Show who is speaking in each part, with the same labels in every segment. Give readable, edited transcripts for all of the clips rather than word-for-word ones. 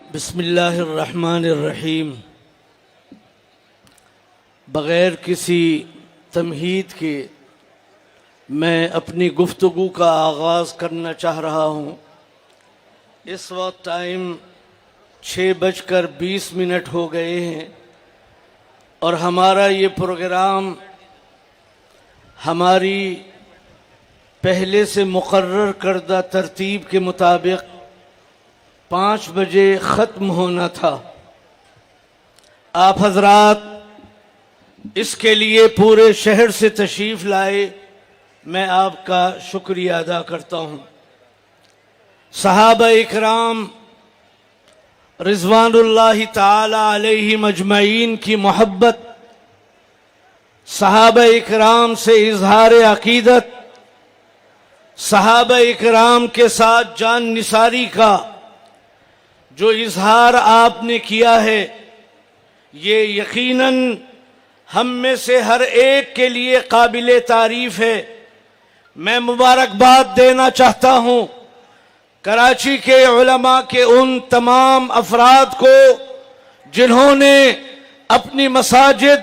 Speaker 1: बिस्मिल्लाहिर्रहमानिर्रहीम। बग़ैर किसी तमहीद के मैं अपनी गुफ्तगू का आगाज़ करना चाह रहा हूँ। इस वक्त टाइम 6:20 हो गए हैं और हमारा ये प्रोग्राम हमारी पहले से मुकर्रर करदा तरतीब के मुताबिक 5 बजे ख़त्म होना था। आप हजरात इसके लिए पूरे शहर से तशरीफ़ लाए, मैं आपका शुक्रिया अदा करता हूँ। सहाबा इकराम रिज़वानुल्लाहि ताला अलैहिम अजमईन की मोहब्बत, सहाबा इकराम से इजहार अकीदत, सहाबा इकराम के साथ जान निसारी का जो इजहार आपने किया है, ये यकीनन हम में से हर एक के लिए काबिल तारीफ है। मैं मुबारकबाद देना चाहता हूँ कराची के उलमा के उन तमाम अफराद को जिन्होंने अपनी मसाजिद,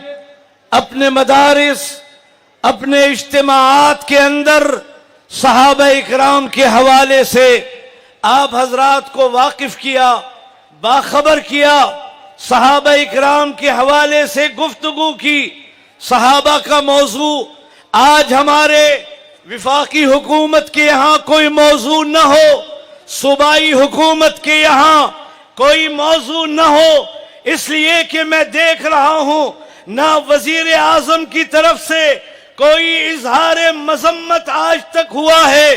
Speaker 1: अपने मदारिस, अपने इज्तिमाआत के अंदर सहाबा इकराम के हवाले से आप हजरात को वाकिफ किया, बाखबर किया, सहाबा इकराम के हवाले से गुफ्तगू की। सहाबा का मौजू आज हमारे विफाकी हुकूमत के यहाँ कोई मौजू न हो, सूबाई हुकूमत के यहाँ कोई मौजू न हो, इसलिए कि मैं देख रहा हूँ ना वजीर आजम की तरफ से कोई इजहार मजम्मत आज तक हुआ है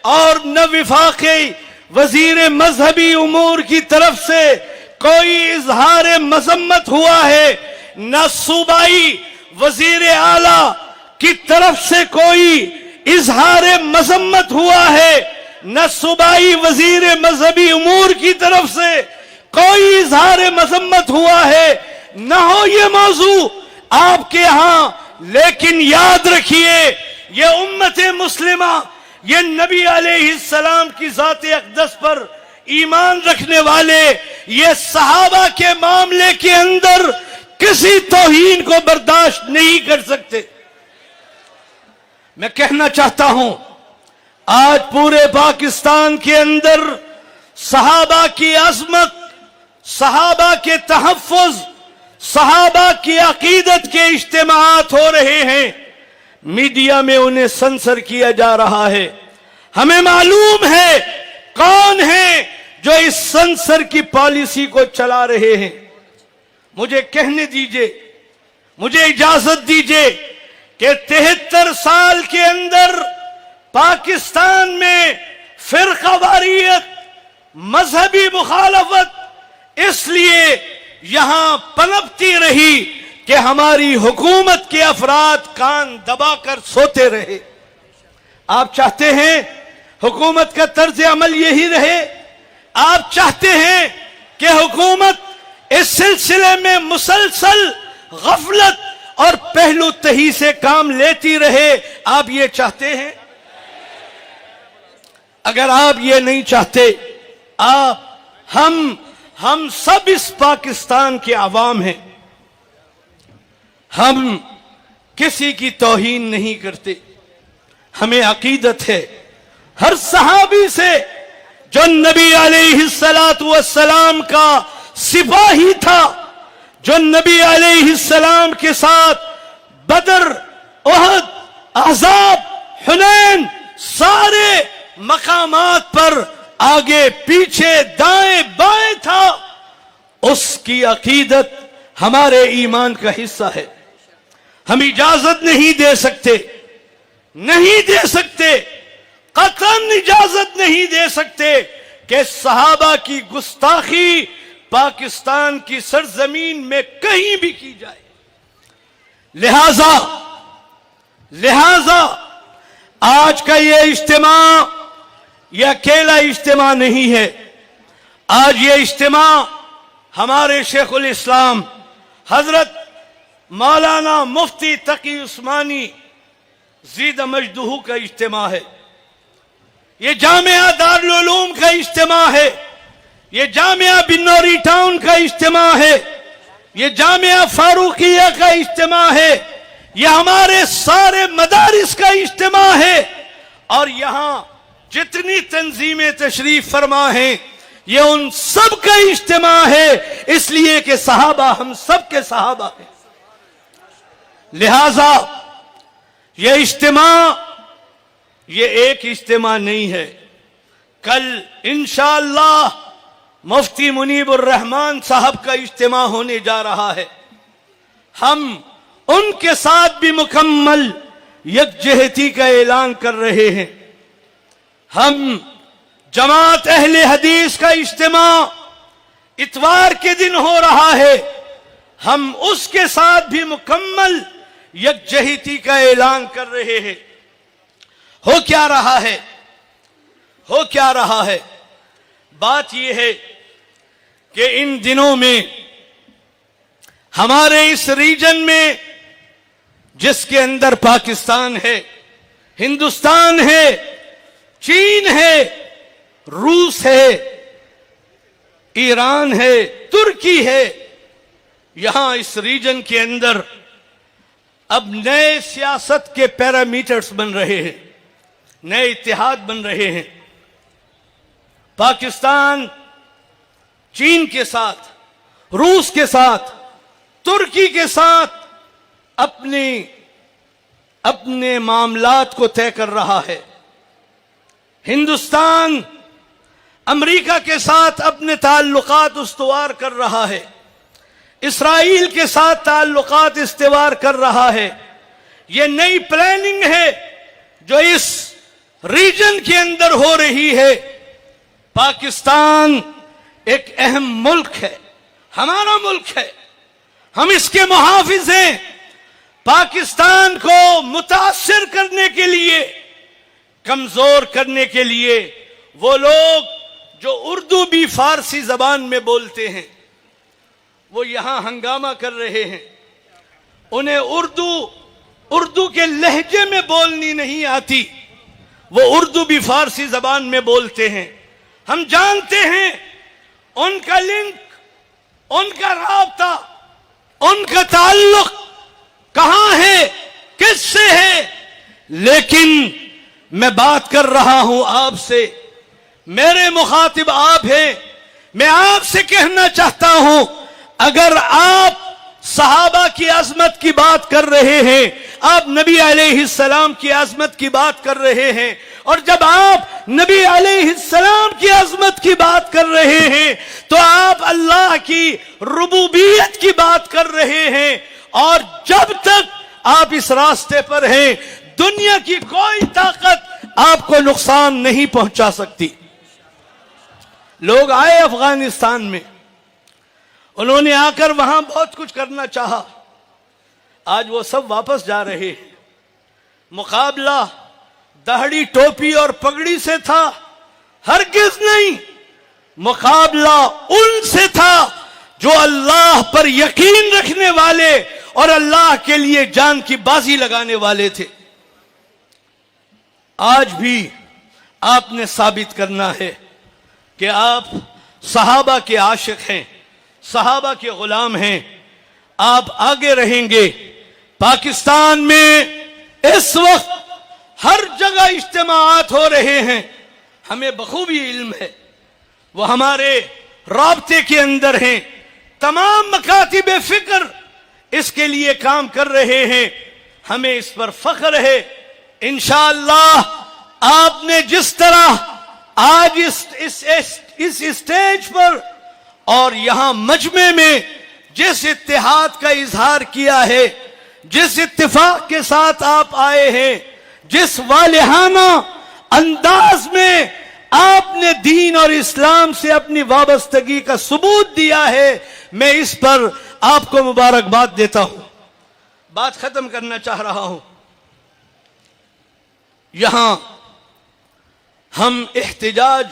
Speaker 1: और न विफाकी वजीर मजहबी उमूर की तरफ से कोई इजहार मजम्मत हुआ है, न सूबाई वजीर आला की तरफ से कोई इजहार मजम्मत हुआ है, न सूबाई वजीर मजहबी उमूर की तरफ से कोई इजहार मजम्मत हुआ है। न हो ये मौजू आपके यहां, लेकिन याद रखिए ये उम्मत मुस्लिमा, ये नबी अलैहिस्सलाम की ज़ात अक़दस पर ईमान रखने वाले, ये सहाबा के मामले के अंदर किसी तौहीन को बर्दाश्त नहीं कर सकते। मैं कहना चाहता हूं आज पूरे पाकिस्तान के अंदर सहाबा की अज़मत, सहाबा के तहफ़्फ़ुज़, सहाबा की अकीदत के इज्तिमाआत हो रहे हैं, मीडिया में उन्हें सेंसर किया जा रहा है। हमें मालूम है कौन है जो इस सेंसर की पॉलिसी को चला रहे हैं। मुझे कहने दीजिए, मुझे इजाजत दीजिए कि 73 साल के अंदर पाकिस्तान में फिरकावारियत, मजहबी मुखालफत इसलिए यहां पनपती रही कि हमारी हुकूमत के अफराद कान दबाकर सोते रहे। आप चाहते हैं हुकूमत का तर्ज अमल यही रहे? आप चाहते हैं कि हुकूमत इस सिलसिले में मुसलसल गफलत और पहलू तही से काम लेती रहे? आप ये चाहते हैं? अगर आप ये नहीं चाहते, हम सब इस पाकिस्तान के अवाम हैं, हम किसी की तौहीन नहीं करते, हमें अकीदत है हर सहाबी से जो नबी अलैहिस्सलातु वस्सलाम का सिपाही था, जो नबी अलैहिस्सलाम के साथ बदर, उहद, अहज़ाब, हुनैन सारे मकामात पर आगे पीछे दाएं बाएं था, उसकी अकीदत हमारे ईमान का हिस्सा है। हम इजाजत नहीं दे सकते, नहीं दे सकते, कतन इजाजत नहीं दे सकते कि सहाबा की गुस्ताखी पाकिस्तान की सरजमीन में कहीं भी की जाए। लिहाजा आज का ये इज्तिमा ये अकेला इज्तिमा नहीं है। आज ये इज्तिमा हमारे शेखुल इस्लाम हजरत मौलाना मुफ्ती तकी उस्मानी ज़ीद मजदूह का इज्तिमा है। ये जामिया दारुल उलूम का इज्तिमा है। ये जामिया बिन्नौरी टाउन का इज्तिमा है, ये जामिया फारूकिया का इज्तिमा है, ये हमारे सारे मदारिस का इज्तिमा है। और यहां जितनी तंजीमें तशरीफ फरमा हैं ये उन सब का इज्तिमा है, इसलिए कि सहाबा हम सब के सहाबा हैं। लिहाजा ये इज्तिमा ये एक इज्तिमा नहीं है। कल इंशाअल्लाह मुफ्ती मुनीबुर रहमान साहब का इज्तिमा होने जा रहा है। हम उनके साथ भी मुकम्मल यकजहती का ऐलान कर रहे हैं। हम जमात अहले हदीस का इज्तिमा इतवार के दिन हो रहा है, हम उसके साथ भी मुकम्मल यकजहती का ऐलान कर रहे हैं। हो क्या रहा है, हो क्या रहा है? बात यह है कि इन दिनों में हमारे इस रीजन में, जिसके अंदर पाकिस्तान है, हिंदुस्तान है, चीन है, रूस है, ईरान है, तुर्की है, यहां इस रीजन के अंदर अब नए सियासत के पैरामीटर्स बन रहे हैं, नए इत्तेहाद बन रहे हैं। पाकिस्तान चीन के साथ, रूस के साथ, तुर्की के साथ अपने मामलात को तय कर रहा है। हिंदुस्तान अमेरिका के साथ अपने ताल्लुकात उस्तवार कर रहा है, इसराइल के साथ ताल्लुकात इस्तेवार कर रहा है। यह नई प्लानिंग है जो इस रीजन के अंदर हो रही है। पाकिस्तान एक अहम मुल्क है, हमारा मुल्क है, हम इसके मुहाफिज हैं। पाकिस्तान को मुतासिर करने के लिए, कमजोर करने के लिए वो लोग जो उर्दू भी फारसी जबान में बोलते हैं वो यहां हंगामा कर रहे हैं। उन्हें उर्दू के लहजे में बोलनी नहीं आती, वो उर्दू भी फारसी जबान में बोलते हैं। हम जानते हैं उनका लिंक, उनका राब्ता, उनका ताल्लुक कहां है, किससे है। लेकिन मैं बात कर रहा हूं आपसे, मेरे मुखातिब आप हैं। मैं आपसे कहना चाहता हूं, अगर आप सहाबा की अजमत की बात कर रहे हैं, आप नबी अलैहिस्सलाम की अजमत की बात कर रहे हैं, और जब आप नबी अलैहिस्सलाम की अजमत की बात कर रहे हैं तो आप अल्लाह की रुबूबियत की बात कर रहे हैं। और जब तक आप इस रास्ते पर हैं, दुनिया की कोई ताकत आपको नुकसान नहीं पहुंचा सकती। लोग आए अफगानिस्तान में, उन्होंने आकर वहां बहुत कुछ करना चाहा, आज वो सब वापस जा रहे हैं। मुकाबला दाढ़ी, टोपी और पगड़ी से था? हरगिज नहीं। मुकाबला उनसे था जो अल्लाह पर यकीन रखने वाले और अल्लाह के लिए जान की बाजी लगाने वाले थे। आज भी आपने साबित करना है कि आप सहाबा के आशिक हैं, सहाबा के गुलाम हैं। आप आगे रहेंगे। पाकिस्तान में इस वक्त हर जगह इज्तिमाआत हो रहे हैं, हमें बखूबी इल्म है, वो हमारे राब्ते के अंदर हैं। तमाम मकातिब फिक्र इसके लिए काम कर रहे हैं, हमें इस पर फख्र है। इंशाअल्लाह आपने जिस तरह आज इस स्टेज पर और यहां मजमे में जिस इत्तेहाद का इजहार किया है, जिस इत्तिफाक के साथ आप आए हैं, जिस वालिहाना अंदाज में आपने दीन और इस्लाम से अपनी वाबस्तगी का सबूत दिया है, मैं इस पर आपको मुबारकबाद देता हूं। बात खत्म करना चाह रहा हूं। यहां हम इख्तिजाज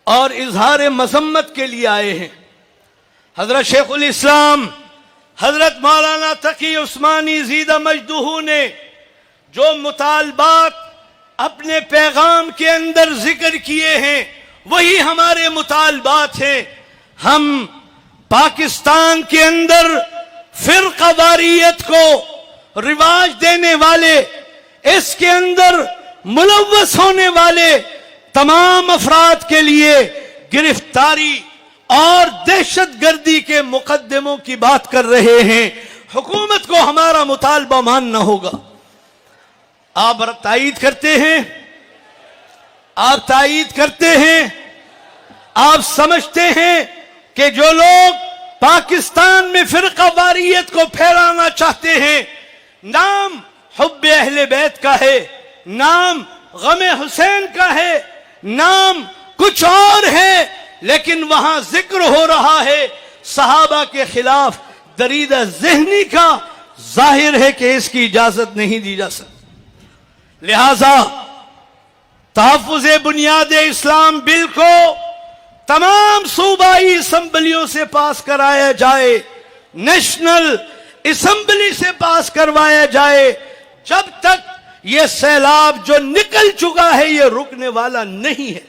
Speaker 1: और इजहार मजम्मत के लिए आए हैं। हजरत शेखुल इस्लाम हजरत मौलाना तकी उस्मानी ज़ीदा मजदूहू ने जो मुतालबात अपने पैगाम के अंदर जिक्र किए हैं वही हमारे मुतालबात हैं। हम पाकिस्तान के अंदर फिरकावारियत को रिवाज देने वाले, इसके अंदर मुलव्वस होने वाले तमाम अफराद के लिए गिरफ्तारी और दहशतगर्दी के मुकदमों की बात कर रहे हैं। हुकूमत को हमारा मुतालबा मानना होगा। आप तायीद करते हैं, आप तायीद करते हैं, आप समझते हैं कि जो लोग पाकिस्तान में फिरकावारियत को फैलाना चाहते हैं, नाम हुब्बे अहले बैत का है, नाम गमे हुसैन का है, नाम कुछ और है, लेकिन वहां जिक्र हो रहा है सहाबा के खिलाफ दरीदा ज़हनी का, जाहिर है कि इसकी इजाजत नहीं दी जा सकती। लिहाजा तहफ़्फ़ुज़ बुनियाद इस्लाम बिल को तमाम सूबाई असम्बलियों से पास कराया जाए, नेशनल असम्बली से पास करवाया जाए, जब तक यह सैलाब जो निकल चुका है यह रुकने वाला नहीं है।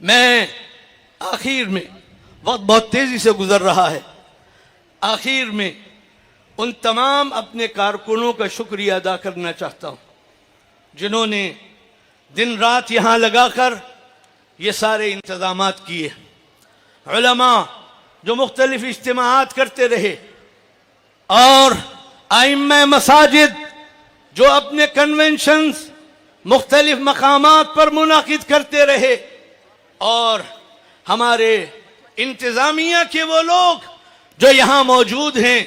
Speaker 1: मैं आखिर में, वक्त बहुत तेजी से गुजर रहा है, आखिर में उन तमाम अपने कारकुनों का शुक्रिया अदा करना चाहता हूं जिन्होंने दिन रात यहां लगाकर ये सारे इंतजामात किए। उलमा जो मुख्तलिफ इज्तिमाआत करते रहे और आइम्मा मसाजिद जो अपने कन्वेंशंस मुख्तलिफ मकामात पर मुनाकिद करते रहे, और हमारे इंतजामिया के वो लोग जो यहां मौजूद हैं,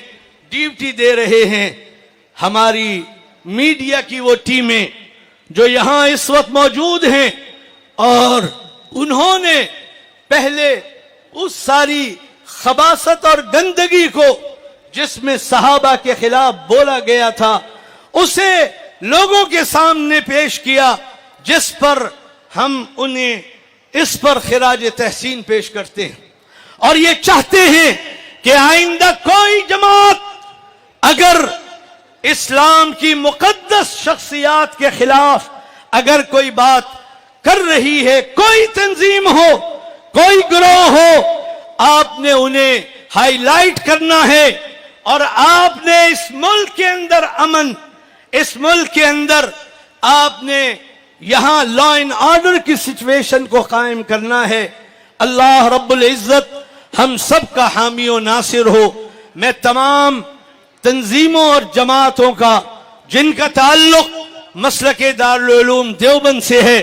Speaker 1: ड्यूटी दे रहे हैं, हमारी मीडिया की वो टीमें जो यहां इस वक्त मौजूद हैं, और उन्होंने पहले उस सारी खबासत और गंदगी को जिसमें सहाबा के खिलाफ बोला गया था उसे लोगों के सामने पेश किया, जिस पर हम उन्हें इस पर खिराज तहसीन पेश करते हैं। और ये चाहते हैं कि आइंदा कोई जमात अगर इस्लाम की मुकद्दस शख्सियात के खिलाफ अगर कोई बात कर रही है, कोई तंजीम हो, कोई गिरोह हो, आपने उन्हें हाईलाइट करना है और आपने इस मुल्क के अंदर अमन, इस मुल्क के अंदर आपने यहां लॉ एंड ऑर्डर की सिचुएशन को कायम करना है। अल्लाह रब्बुल इज्जत हम सब का हामी और नासिर हो। मैं तमाम तंजीमों और जमातों का जिनका ताल्लुक मसलके दारुल उलूम देवबंद से है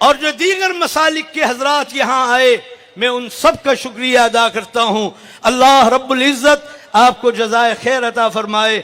Speaker 1: और जो दीगर मसालिक के हजरात यहां आए, मैं उन सब का शुक्रिया अदा करता हूं। अल्लाह रब्बुल इज्जत आपको जज़ाए खैर अता फरमाए।